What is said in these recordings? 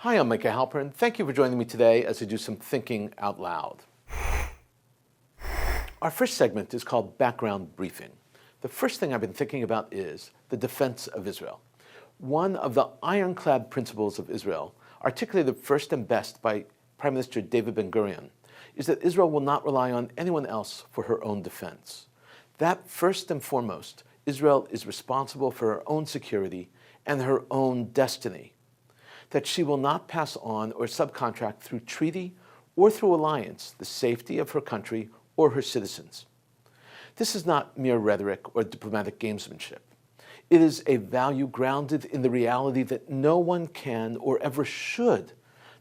Hi, I'm Micah Halpern. Thank you for joining me today as I do some thinking out loud. Our first segment is called Background Briefing. The first thing I've been thinking about is the defense of Israel. One of the ironclad principles of Israel, articulated first and best by Prime Minister David Ben-Gurion, is that Israel will not rely on anyone else for her own defense. That first and foremost, Israel is responsible for her own security and her own destiny. That she will not pass on or subcontract through treaty or through alliance the safety of her country or her citizens. This is not mere rhetoric or diplomatic gamesmanship. It is a value grounded in the reality that no one can or ever should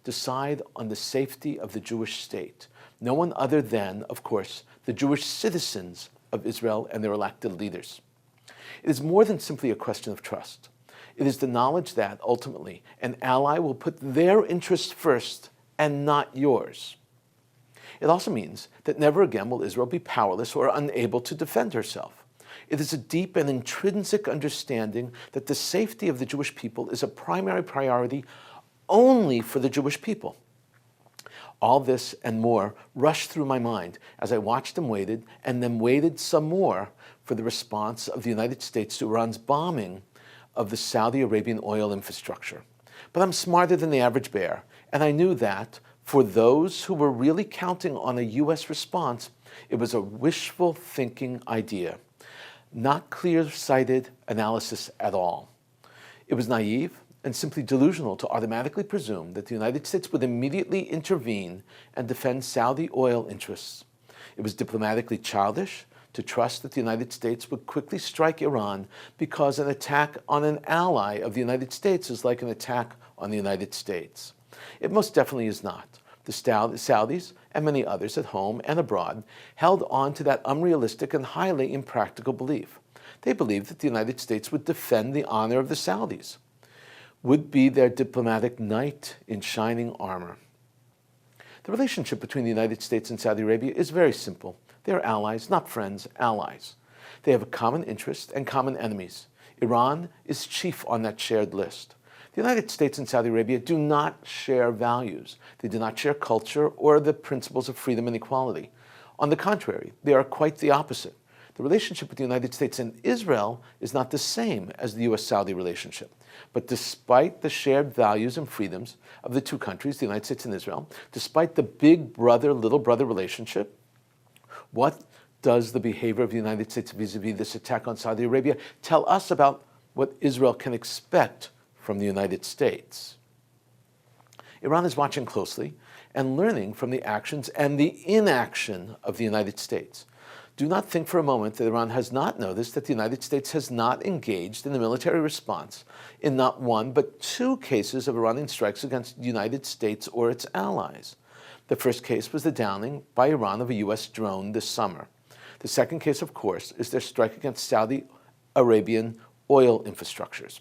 decide on the safety of the Jewish state. No one other than, of course, the Jewish citizens of Israel and their elected leaders. It is more than simply a question of trust. It is the knowledge that, ultimately, an ally will put their interests first and not yours. It also means that never again will Israel be powerless or unable to defend herself. It is a deep and intrinsic understanding that the safety of the Jewish people is a primary priority only for the Jewish people. All this and more rushed through my mind as I watched and then waited some more for the response of the United States to Iran's bombing of the Saudi Arabian oil infrastructure. But I'm smarter than the average bear, and I knew that for those who were really counting on a U.S. response, it was a wishful thinking idea, not clear-sighted analysis at all. It was naive and simply delusional to automatically presume that the United States would immediately intervene and defend Saudi oil interests. It was diplomatically childish to trust that the United States would quickly strike Iran because an attack on an ally of the United States is like an attack on the United States. It most definitely is not. The Saudis and many others at home and abroad held on to that unrealistic and highly impractical belief. They believed that the United States would defend the honor of the Saudis, would be their diplomatic knight in shining armor. The relationship between the United States and Saudi Arabia is very simple. They are allies, not friends, allies. They have a common interest and common enemies. Iran is chief on that shared list. The United States and Saudi Arabia do not share values. They do not share culture or the principles of freedom and equality. On the contrary, they are quite the opposite. The relationship with the United States and Israel is not the same as the U.S.-Saudi relationship. But despite the shared values and freedoms of the two countries, the United States and Israel, despite the big brother, little brother relationship, what does the behavior of the United States vis-a-vis this attack on Saudi Arabia tell us about what Israel can expect from the United States? Iran is watching closely and learning from the actions and the inaction of the United States. Do not think for a moment that Iran has not noticed that the United States has not engaged in a military response in not one but two cases of Iranian strikes against the United States or its allies. The first case was the downing by Iran of a U.S. drone this summer. The second case, of course, is their strike against Saudi Arabian oil infrastructures.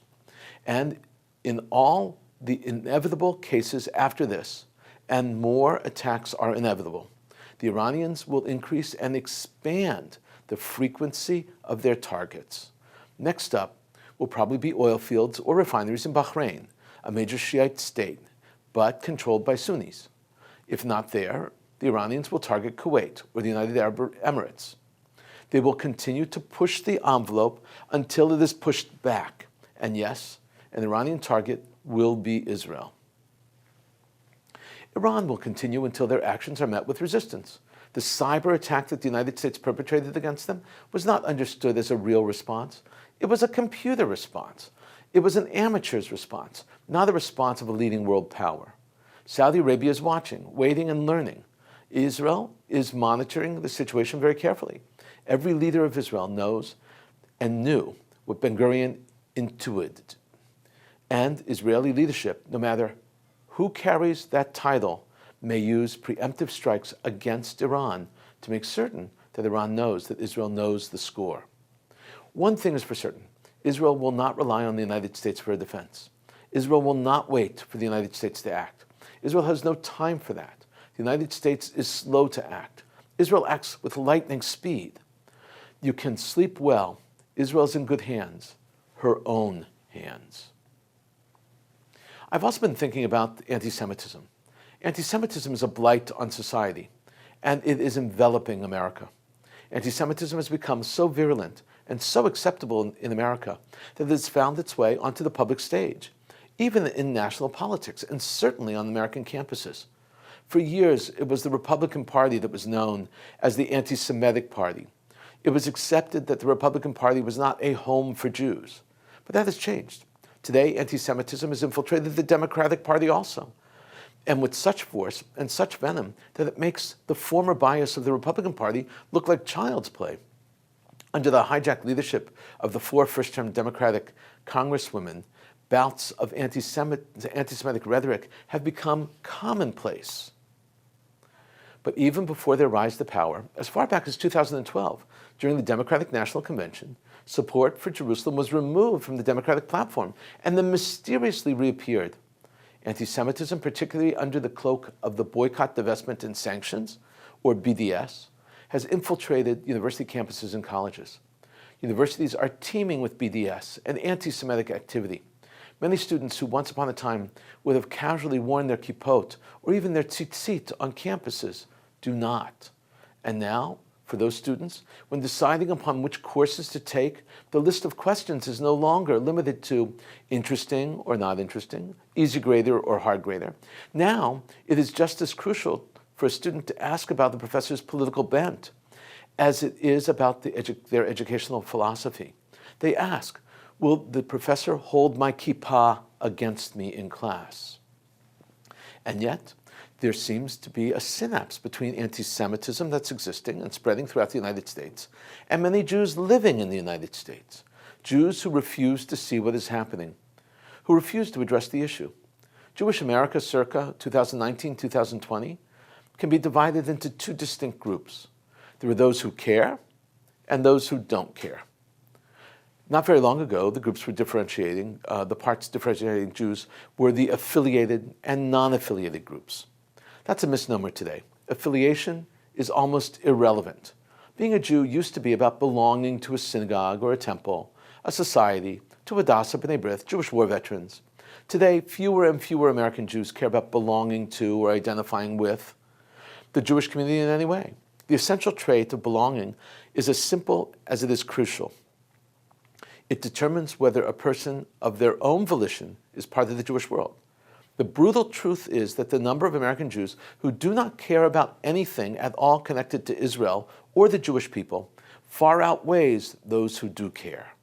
And in all the inevitable cases after this, and more attacks are inevitable, the Iranians will increase and expand the frequency of their targets. Next up will probably be oil fields or refineries in Bahrain, a major Shiite state, but controlled by Sunnis. If not there, the Iranians will target Kuwait or the United Arab Emirates. They will continue to push the envelope until it is pushed back. And yes, an Iranian target will be Israel. Iran will continue until their actions are met with resistance. The cyber attack that the United States perpetrated against them was not understood as a real response. It was a computer response. It was an amateur's response, not a response of a leading world power. Saudi Arabia is watching, waiting, and learning. Israel is monitoring the situation very carefully. Every leader of Israel knows and knew what Ben-Gurion intuited. And Israeli leadership, no matter who carries that title, may use preemptive strikes against Iran to make certain that Iran knows that Israel knows the score. One thing is for certain. Israel will not rely on the United States for a defense. Israel will not wait for the United States to act. Israel has no time for that. The United States is slow to act. Israel acts with lightning speed. You can sleep well. Israel's in good hands, her own hands. I've also been thinking about anti-Semitism. Anti-Semitism is a blight on society, and it is enveloping America. Anti-Semitism has become so virulent and so acceptable in America that it has found its way onto the public stage, even in national politics, and certainly on American campuses. For years, it was the Republican Party that was known as the anti-Semitic party. It was accepted that the Republican Party was not a home for Jews. But that has changed. Today, anti-Semitism has infiltrated the Democratic Party also, and with such force and such venom that it makes the former bias of the Republican Party look like child's play. Under the hijacked leadership of the 4 first-term Democratic congresswomen, bouts of anti-Semitic rhetoric have become commonplace. But even before their rise to power, as far back as 2012, during the Democratic National Convention, support for Jerusalem was removed from the Democratic platform and then mysteriously reappeared. Anti-Semitism, particularly under the cloak of the Boycott, Divestment, and Sanctions, or BDS, has infiltrated university campuses and colleges. Universities are teeming with BDS and anti-Semitic activity. Many students who once upon a time would have casually worn their kippot or even their tzitzit on campuses do not. And now, for those students, when deciding upon which courses to take, the list of questions is no longer limited to interesting or not interesting, easy grader or hard grader. Now, it is just as crucial for a student to ask about the professor's political bent as it is about their educational philosophy. They ask, will the professor hold my kippah against me in class? And yet, there seems to be a synapse between anti-Semitism that's existing and spreading throughout the United States and many Jews living in the United States. Jews who refuse to see what is happening, who refuse to address the issue. Jewish America circa 2019-2020 can be divided into 2 distinct groups. There are those who care and those who don't care. Not very long ago, the groups were differentiating, the parts differentiating Jews were the affiliated and non-affiliated groups. That's a misnomer today. Affiliation is almost irrelevant. Being a Jew used to be about belonging to a synagogue or a temple, a society, to Hadassah, B'nai B'rith, Jewish war veterans. Today, fewer and fewer American Jews care about belonging to or identifying with the Jewish community in any way. The essential trait of belonging is as simple as it is crucial. It determines whether a person of their own volition is part of the Jewish world. The brutal truth is that the number of American Jews who do not care about anything at all connected to Israel or the Jewish people far outweighs those who do care.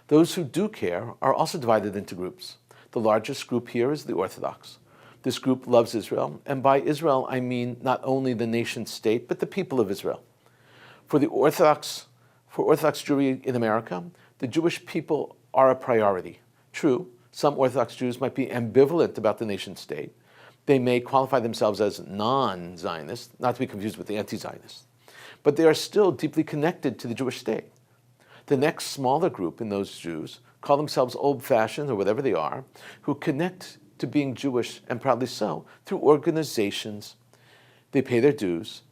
Those who do care are also divided into groups. The largest group here is the Orthodox. This group loves Israel, and by Israel I mean not only the nation state, but the people of Israel. For Orthodox Jewry in America, the Jewish people are a priority. True, some Orthodox Jews might be ambivalent about the nation state. They may qualify themselves as non-Zionist, not to be confused with the anti-Zionists. But they are still deeply connected to the Jewish state. The next smaller group in those Jews call themselves old-fashioned or whatever they are, who connect to being Jewish, and proudly so, through organizations. They pay their dues,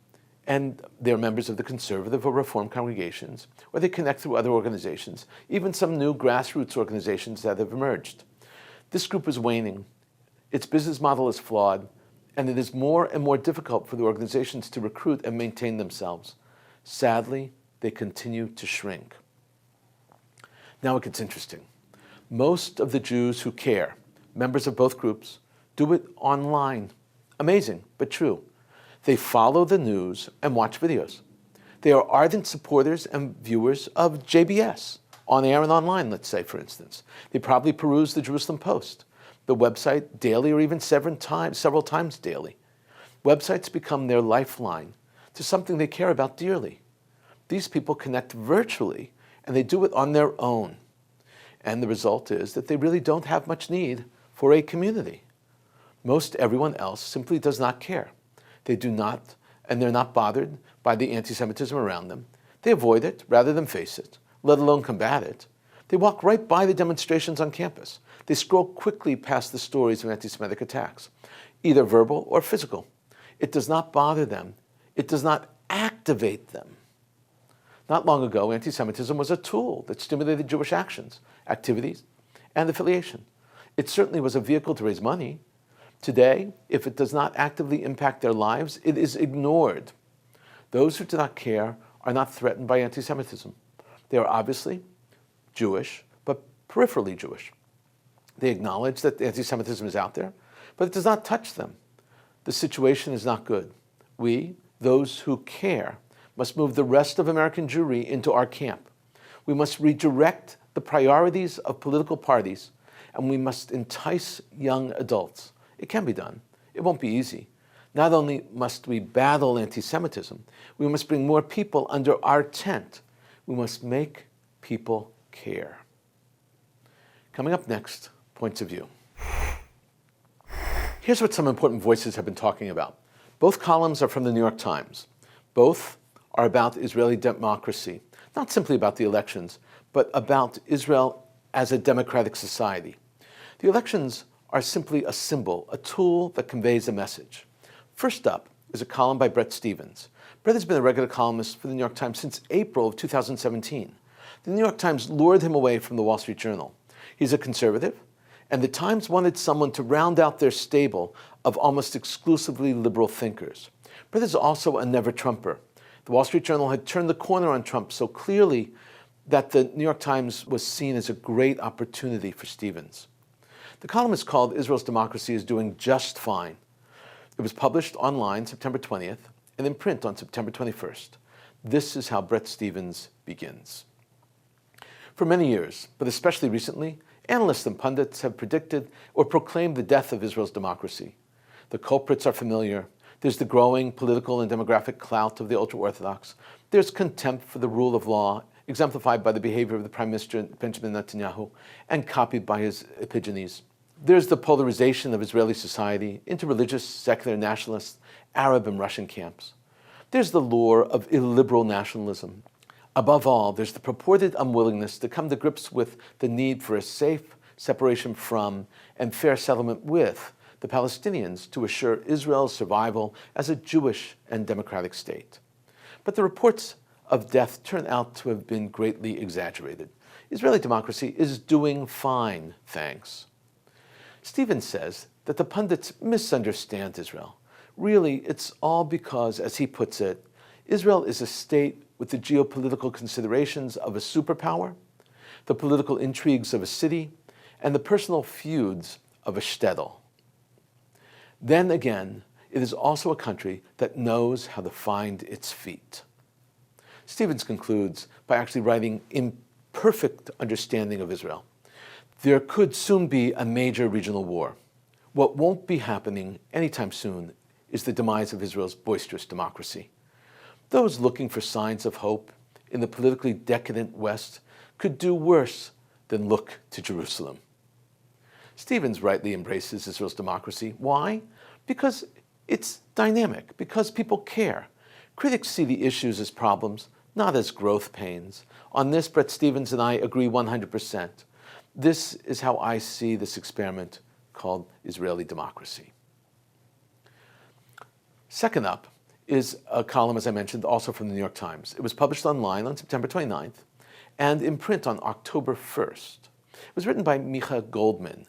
and they're members of the conservative or reform congregations, or they connect through other organizations, even some new grassroots organizations that have emerged. This group is waning. Its business model is flawed, and it is more and more difficult for the organizations to recruit and maintain themselves. Sadly, they continue to shrink. Now it gets interesting. Most of the Jews who care, members of both groups, do it online. Amazing, but true. They follow the news and watch videos. They are ardent supporters and viewers of JBS, on air and online, let's say, for instance. They probably peruse the Jerusalem Post, the website daily or even several times daily. Websites become their lifeline to something they care about dearly. These people connect virtually, and they do it on their own. And the result is that they really don't have much need for a community. Most everyone else simply does not care. They do not, and they're not bothered by the anti-Semitism around them. They avoid it rather than face it, let alone combat it. They walk right by the demonstrations on campus. They scroll quickly past the stories of anti-Semitic attacks, either verbal or physical. It does not bother them. It does not activate them. Not long ago, anti-Semitism was a tool that stimulated Jewish actions, activities, and affiliation. It certainly was a vehicle to raise money. Today, if it does not actively impact their lives, it is ignored. Those who do not care are not threatened by anti-Semitism. They are obviously Jewish, but peripherally Jewish. They acknowledge that anti-Semitism is out there, but it does not touch them. The situation is not good. We, those who care, must move the rest of American Jewry into our camp. We must redirect the priorities of political parties, and we must entice young adults. It can be done. It won't be easy. Not only must we battle anti-Semitism, we must bring more people under our tent. We must make people care. Coming up next, points of view. Here's what some important voices have been talking about. Both columns are from the New York Times. Both are about Israeli democracy, not simply about the elections, but about Israel as a democratic society. The elections are simply a symbol, a tool that conveys a message. First up is a column by Bret Stephens. Bret has been a regular columnist for the New York Times since April of 2017. The New York Times lured him away from the Wall Street Journal. He's a conservative, and the Times wanted someone to round out their stable of almost exclusively liberal thinkers. Bret is also a never-Trumper. The Wall Street Journal had turned the corner on Trump so clearly that the New York Times was seen as a great opportunity for Stephens. The column is called Israel's Democracy is Doing Just Fine. It was published online September 20th and in print on September 21st. This is how Bret Stephens begins. For many years, but especially recently, analysts and pundits have predicted or proclaimed the death of Israel's democracy. The culprits are familiar. There's the growing political and demographic clout of the ultra-Orthodox. There's contempt for the rule of law, exemplified by the behavior of the Prime Minister Benjamin Netanyahu and copied by his epigenes. There's the polarization of Israeli society into religious, secular nationalists, Arab and Russian camps. There's the lure of illiberal nationalism. Above all, there's the purported unwillingness to come to grips with the need for a safe separation from and fair settlement with the Palestinians to assure Israel's survival as a Jewish and democratic state. But the reports of death turn out to have been greatly exaggerated. Israeli democracy is doing fine, thanks. Stephens says that the pundits misunderstand Israel. Really, it's all because, as he puts it, Israel is a state with the geopolitical considerations of a superpower, the political intrigues of a city, and the personal feuds of a shtetl. Then again, it is also a country that knows how to find its feet. Stephens concludes by actually writing in perfect understanding of Israel. There could soon be a major regional war. What won't be happening anytime soon is the demise of Israel's boisterous democracy. Those looking for signs of hope in the politically decadent West could do worse than look to Jerusalem. Stephens rightly embraces Israel's democracy. Why? Because it's dynamic, because people care. Critics see the issues as problems, not as growth pains. On this, Bret Stephens and I agree 100%. This is how I see this experiment called Israeli democracy. Second up is a column, as I mentioned, also from the New York Times. It was published online on September 29th and in print on October 1st. It was written by Micah Goldman.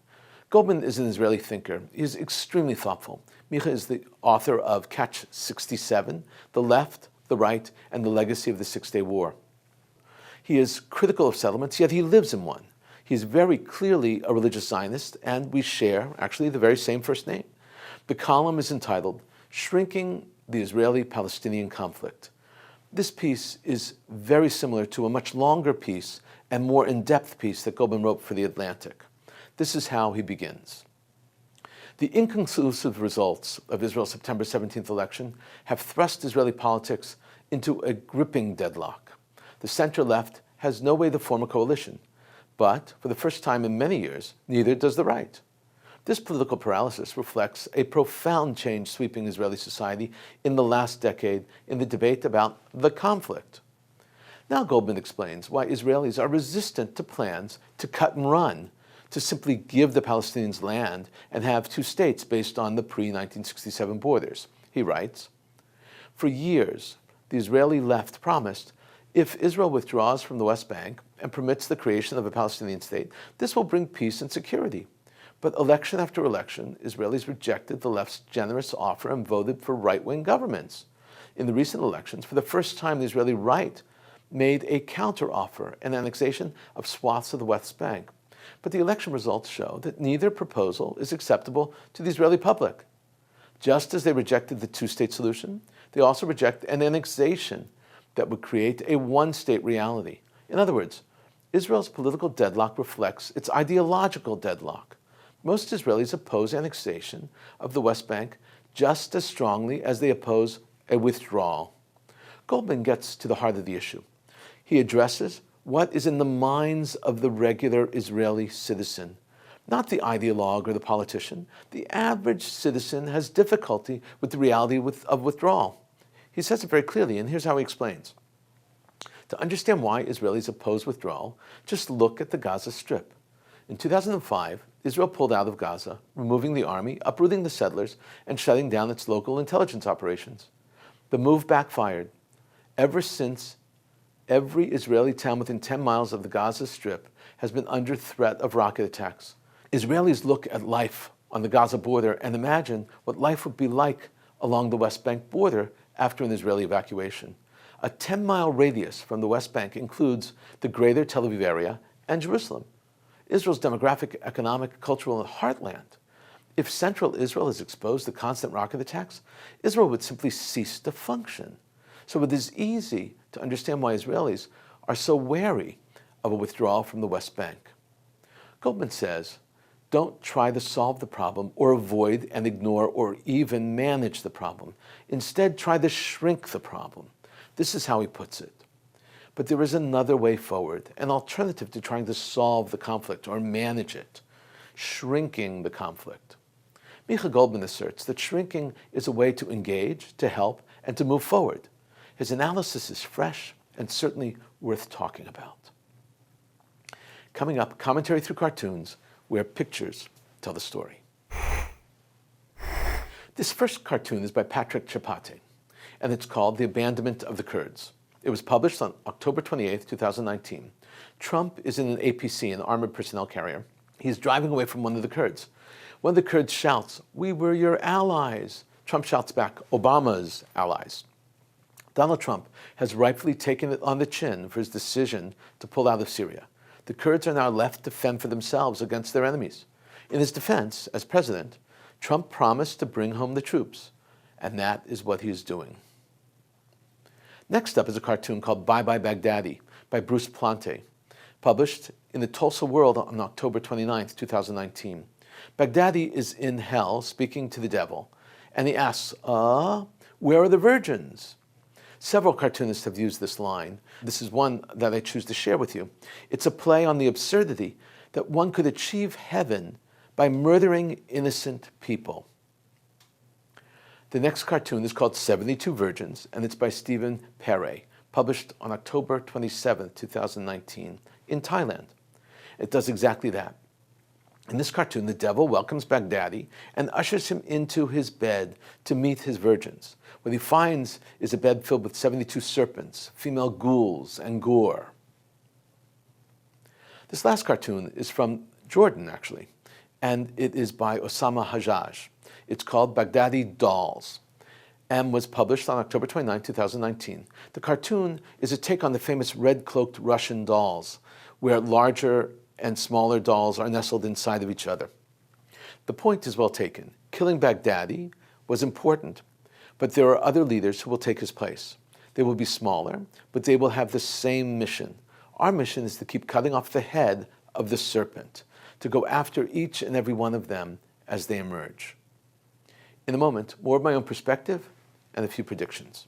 Goldman is an Israeli thinker. He is extremely thoughtful. Micah is the author of Catch 67, The Left, the Right, and the Legacy of the Six-Day War. He is critical of settlements, yet he lives in one. He's very clearly a religious Zionist, and we share, actually, the very same first name. The column is entitled, Shrinking the Israeli-Palestinian Conflict. This piece is very similar to a much longer piece and more in-depth piece that Goldman wrote for The Atlantic. This is how he begins. The inconclusive results of Israel's September 17th election have thrust Israeli politics into a gripping deadlock. The center-left has no way to form a coalition, but for the first time in many years, neither does the right. This political paralysis reflects a profound change sweeping Israeli society in the last decade in the debate about the conflict. Now Goldman explains why Israelis are resistant to plans to cut and run, to simply give the Palestinians land and have two states based on the pre-1967 borders. He writes, for years, the Israeli left promised, if Israel withdraws from the West Bank and permits the creation of a Palestinian state, this will bring peace and security. But election after election, Israelis rejected the left's generous offer and voted for right-wing governments. In the recent elections, for the first time, the Israeli right made a counteroffer, an annexation of swaths of the West Bank. But the election results show that neither proposal is acceptable to the Israeli public. Just as they rejected the two-state solution, they also reject an annexation that would create a one-state reality. In other words, Israel's political deadlock reflects its ideological deadlock. Most Israelis oppose annexation of the West Bank just as strongly as they oppose a withdrawal. Goldman gets to the heart of the issue. He addresses what is in the minds of the regular Israeli citizen, not the ideologue or the politician. The average citizen has difficulty with the reality of withdrawal. He says it very clearly, and here's how he explains. To understand why Israelis oppose withdrawal, just look at the Gaza Strip. In 2005, Israel pulled out of Gaza, removing the army, uprooting the settlers, and shutting down its local intelligence operations. The move backfired. Ever since, every Israeli town within 10 miles of the Gaza Strip has been under threat of rocket attacks. Israelis look at life on the Gaza border and imagine what life would be like along the West Bank border after an Israeli evacuation. A 10-mile radius from the West Bank includes the greater Tel Aviv area and Jerusalem, Israel's demographic, economic, cultural heartland. If central Israel is exposed to constant rocket attacks, Israel would simply cease to function. So it is easy to understand why Israelis are so wary of a withdrawal from the West Bank. Goldman says, don't try to solve the problem or avoid and ignore or even manage the problem. Instead, try to shrink the problem. This is how he puts it. But there is another way forward, an alternative to trying to solve the conflict or manage it, shrinking the conflict. Micah Goldman asserts that shrinking is a way to engage, to help, and to move forward. His analysis is fresh and certainly worth talking about. Coming up, commentary through cartoons where pictures tell the story. This first cartoon is by Patrick Chapate, and it's called The Abandonment of the Kurds. It was published on October 28, 2019. Trump is in an APC, an armored personnel carrier. He's driving away from one of the Kurds. One of the Kurds shouts, "We were your allies." Trump shouts back, "Obama's allies." Donald Trump has rightfully taken it on the chin for his decision to pull out of Syria. The Kurds are now left to fend for themselves against their enemies. In his defense, as president, Trump promised to bring home the troops, and that is what he is doing. Next up is a cartoon called Bye Bye Baghdadi by Bruce Plante, published in the Tulsa World on October 29, 2019. Baghdadi is in hell speaking to the devil, and he asks, where are the virgins? Several cartoonists have used this line. This is one that I choose to share with you. It's a play on the absurdity that one could achieve heaven by murdering innocent people. The next cartoon is called 72 Virgins, and it's by Stephen Pere, published on October 27, 2019, in Thailand. It does exactly that. In this cartoon, the devil welcomes Baghdadi and ushers him into his bed to meet his virgins. What he finds is a bed filled with 72 serpents, female ghouls, and gore. This last cartoon is from Jordan, actually, and it is by Osama Hajjaj. It's called Baghdadi Dolls and was published on October 29, 2019. The cartoon is a take on the famous red-cloaked Russian dolls, where larger and smaller dolls are nestled inside of each other. The point is well taken. Killing Baghdadi was important, but there are other leaders who will take his place. They will be smaller, but they will have the same mission. Our mission is to keep cutting off the head of the serpent, to go after each and every one of them as they emerge. In a moment, more of my own perspective and a few predictions.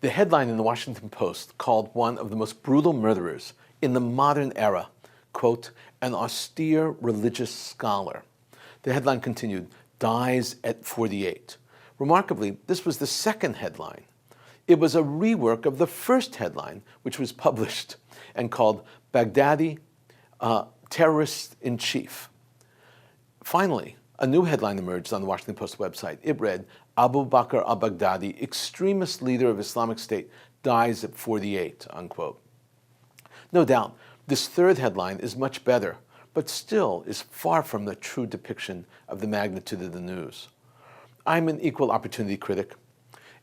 The headline in the Washington Post called one of the most brutal murderers in the modern era, quote, an austere religious scholar. The headline continued, dies at 48. Remarkably, this was the second headline. It was a rework of the first headline, which was published and called Baghdadi, Terrorist in Chief. Finally, a new headline emerged on the Washington Post website. It read, Abu Bakr al-Baghdadi, extremist leader of Islamic State, dies at 48, unquote. No doubt, this third headline is much better, but still is far from the true depiction of the magnitude of the news. I'm an equal opportunity critic.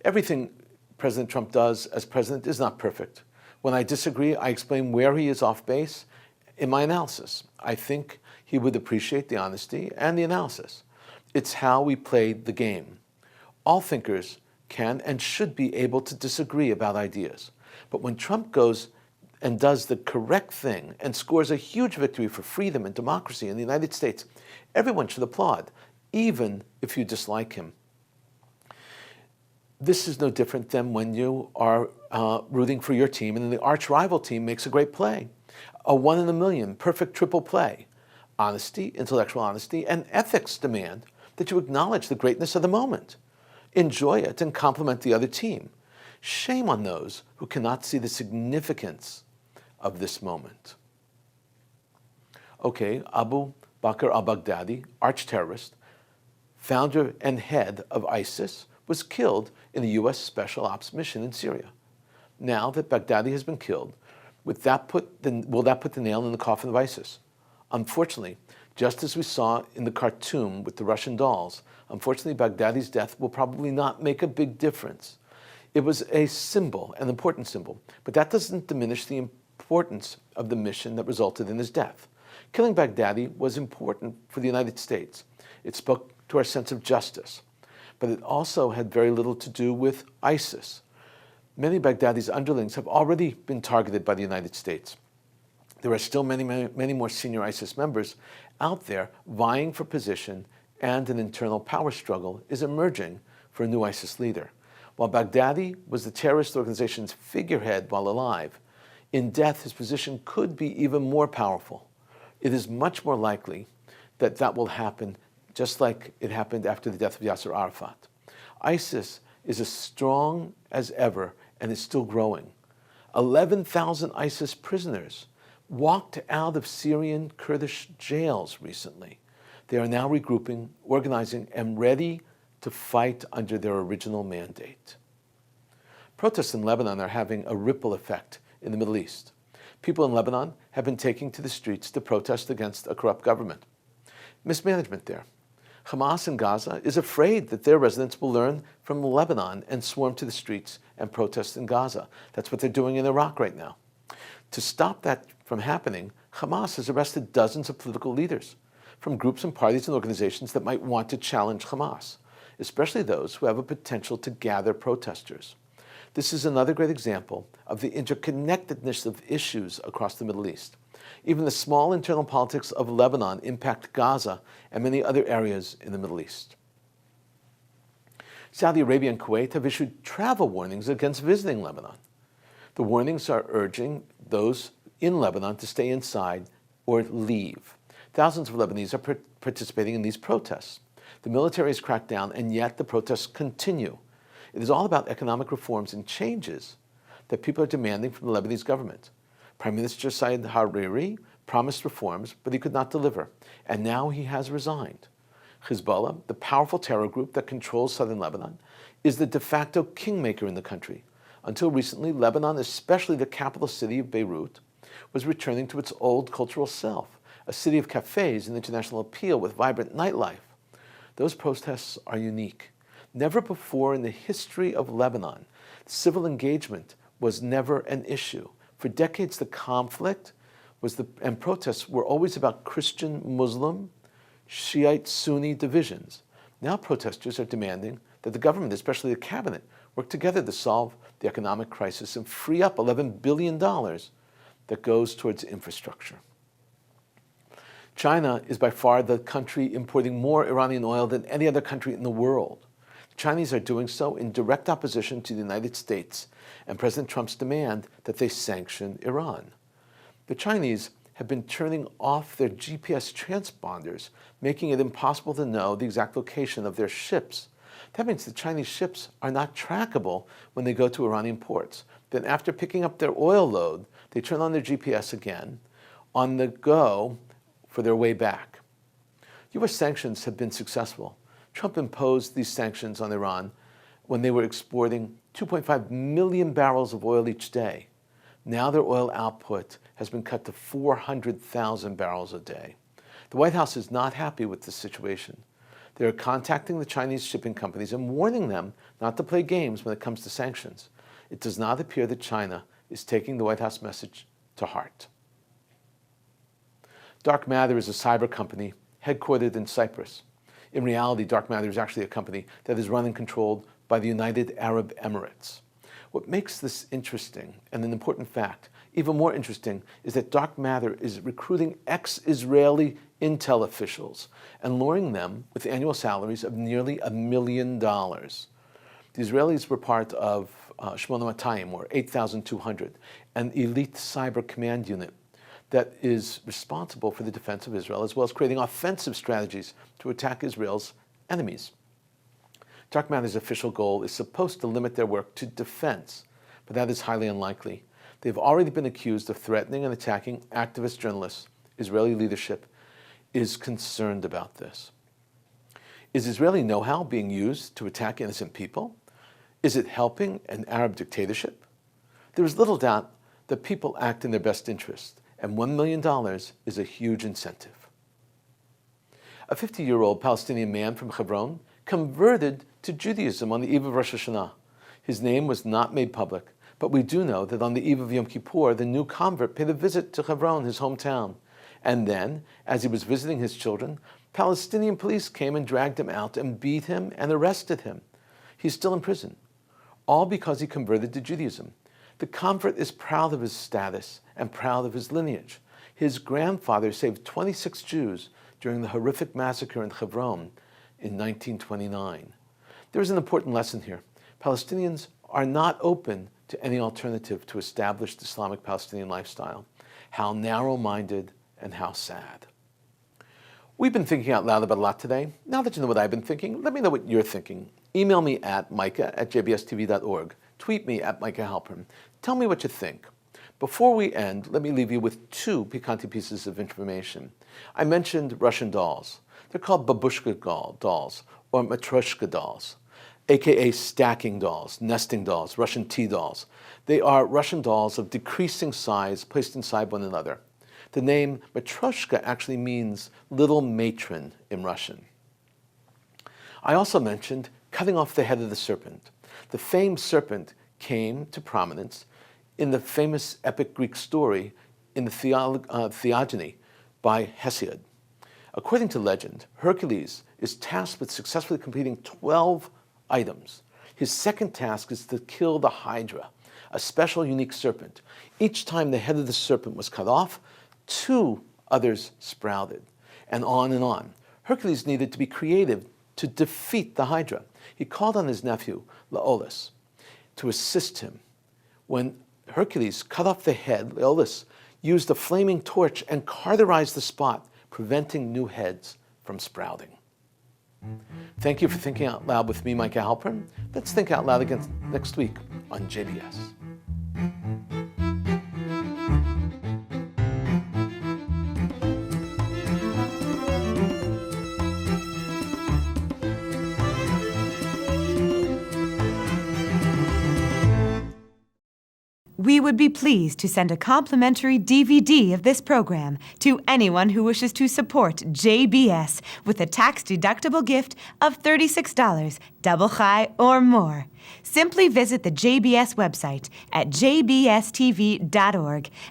Everything President Trump does as president is not perfect. When I disagree, I explain where he is off base in my analysis. I think he would appreciate the honesty and the analysis. It's how we play the game. All thinkers can and should be able to disagree about ideas. But when Trump goes and does the correct thing and scores a huge victory for freedom and democracy in the United States, everyone should applaud, even if you dislike him. This is no different than when you are rooting for your team and the arch rival team makes a great play. A 1 in a million, perfect triple play. Honesty, intellectual honesty, and ethics demand that you acknowledge the greatness of the moment. Enjoy it and compliment the other team. Shame on those who cannot see the significance of this moment. Okay, Abu Bakr al-Baghdadi, arch-terrorist, founder and head of ISIS, was killed in a U.S. Special Ops mission in Syria. Now that Baghdadi has been killed, will that put the nail in the coffin of ISIS? Unfortunately, just as we saw in the cartoon with the Russian dolls, unfortunately Baghdadi's death will probably not make a big difference. It was a symbol, an important symbol, but that doesn't diminish the importance of the mission that resulted in his death. Killing Baghdadi was important for the United States. It spoke to our sense of justice, but it also had very little to do with ISIS. Many Baghdadi's underlings have already been targeted by the United States. There are still many more senior ISIS members out there vying for position, and an internal power struggle is emerging for a new ISIS leader. While Baghdadi was the terrorist organization's figurehead while alive, in death his position could be even more powerful. It is much more likely that that will happen just like it happened after the death of Yasser Arafat. ISIS is as strong as ever and is still growing. 11,000 ISIS prisoners walked out of Syrian Kurdish jails recently. They are now regrouping, organizing, and ready to fight under their original mandate. Protests in Lebanon are having a ripple effect in the Middle East. People in Lebanon have been taking to the streets to protest against a corrupt government. Mismanagement there. Hamas in Gaza is afraid that their residents will learn from Lebanon and swarm to the streets and protest in Gaza. That's what they're doing in Iraq right now. To stop that from happening, Hamas has arrested dozens of political leaders from groups and parties and organizations that might want to challenge Hamas, especially those who have a potential to gather protesters. This is another great example of the interconnectedness of issues across the Middle East. Even the small internal politics of Lebanon impact Gaza and many other areas in the Middle East. Saudi Arabia and Kuwait have issued travel warnings against visiting Lebanon. The warnings are urging those in Lebanon to stay inside or leave. Thousands of Lebanese are participating in these protests. The military has cracked down, and yet the protests continue. It is all about economic reforms and changes that people are demanding from the Lebanese government. Prime Minister Said Hariri promised reforms, but he could not deliver, and now he has resigned. Hezbollah, the powerful terror group that controls southern Lebanon, is the de facto kingmaker in the country. Until recently, Lebanon, especially the capital city of Beirut, was returning to its old cultural self, a city of cafes and international appeal with vibrant nightlife. Those protests are unique. Never before in the history of Lebanon, civil engagement was never an issue. For decades, the conflict and protests were always about Christian-Muslim, Shiite-Sunni divisions. Now protesters are demanding that the government, especially the cabinet, work together to solve the economic crisis and free up $11 billion that goes towards infrastructure. China is by far the country importing more Iranian oil than any other country in the world. The Chinese are doing so in direct opposition to the United States and President Trump's demand that they sanction Iran. The Chinese have been turning off their GPS transponders, making it impossible to know the exact location of their ships. That means the Chinese ships are not trackable when they go to Iranian ports. Then after picking up their oil load, they turn on their GPS again on the go for their way back. U.S. sanctions have been successful. Trump imposed these sanctions on Iran when they were exporting 2.5 million barrels of oil each day. Now their oil output has been cut to 400,000 barrels a day. The White House is not happy with this situation. They are contacting the Chinese shipping companies and warning them not to play games when it comes to sanctions. It does not appear that China is taking the White House message to heart. Dark Matter is a cyber company headquartered in Cyprus. In reality, Dark Matter is actually a company that is run and controlled by the United Arab Emirates. What makes this interesting, and an important fact, even more interesting, is that Dark Matter is recruiting ex-Israeli intel officials and luring them with annual salaries of nearly $1 million. The Israelis were part of Shmona Matayim, or 8,200, an elite cyber command unit that is responsible for the defense of Israel, as well as creating offensive strategies to attack Israel's enemies. Dark Matter's official goal is supposed to limit their work to defense, but that is highly unlikely. They've already been accused of threatening and attacking activist journalists. Israeli leadership is concerned about this. Is Israeli know-how being used to attack innocent people? Is it helping an Arab dictatorship? There is little doubt that people act in their best interest, and $1 million is a huge incentive. A 50-year-old Palestinian man from Hebron converted to Judaism on the eve of Rosh Hashanah. His name was not made public, but we do know that on the eve of Yom Kippur, the new convert paid a visit to Hebron, his hometown. And then, as he was visiting his children, Palestinian police came and dragged him out and beat him and arrested him. He's still in prison, all because he converted to Judaism. The convert is proud of his status and proud of his lineage. His grandfather saved 26 Jews during the horrific massacre in Hebron in 1929. There is an important lesson here. Palestinians are not open to any alternative to established Islamic Palestinian lifestyle. How narrow-minded and how sad. We've been thinking out loud about a lot today. Now that you know what I've been thinking, let me know what you're thinking. Email me at micah@jbstv.org. Tweet me at Micah Halpern. Tell me what you think. Before we end, let me leave you with two piquante pieces of information. I mentioned Russian dolls. They're called babushka dolls or matryoshka dolls, aka stacking dolls, nesting dolls, Russian tea dolls. They are Russian dolls of decreasing size placed inside one another. The name matryoshka actually means little matron in Russian. I also mentioned cutting off the head of the serpent. The famed serpent came to prominence in the famous epic Greek story in the Theogony by Hesiod. According to legend, Hercules is tasked with successfully completing 12 items. His second task is to kill the Hydra, a special unique serpent. Each time the head of the serpent was cut off, 2 others sprouted, and on and on. Hercules needed to be creative to defeat the Hydra. He called on his nephew, Laolas, to assist him. When Hercules cut off the head, Laolas used a flaming torch and cauterized the spot, preventing new heads from sprouting. Thank you for thinking out loud with me, Micah Halpern. Let's think out loud again next week on JBS. We would be pleased to send a complimentary DVD of this program to anyone who wishes to support JBS with a tax-deductible gift of $36, double high or more. Simply visit the JBS website at jbstv.org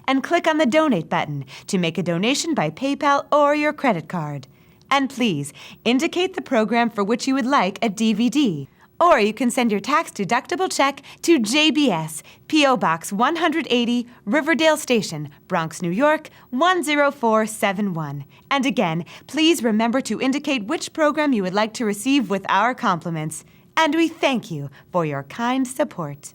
and click on the Donate button to make a donation by PayPal or your credit card. And please indicate the program for which you would like a DVD. Or you can send your tax-deductible check to JBS, P.O. Box 180, Riverdale Station, Bronx, New York, 10471. And again, please remember to indicate which program you would like to receive with our compliments. And we thank you for your kind support.